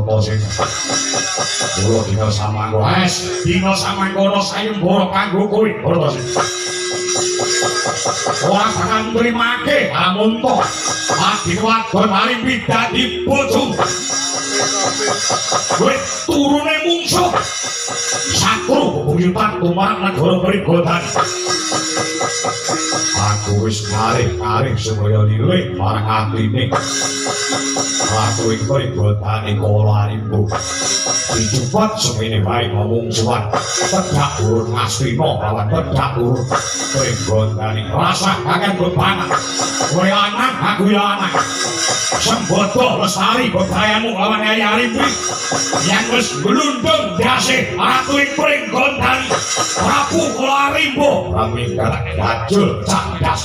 apa sing kula dina samangko dina samangkono sayembara kanggo kowe ora sing ora bakal nrimake amun to ati wadon maring dadi bojo kowe turune mungsuh sakru buyutan tumarang negara perigodan aku wis ngaring-ngaring supaya nilai marang atine aku iki perigodan ing kala arimbo dicepet semene wae ngomong suwan tedak urun Ngastina lawan tedak urun perigodan rasa kangen bebanan kowe anak aku ya anak sembodo lestari bebayamu lawan Nyai Arimbi yang wis glundung dase ratu ing perigodan Prabu Kala Arimbo raminggat gajul cadas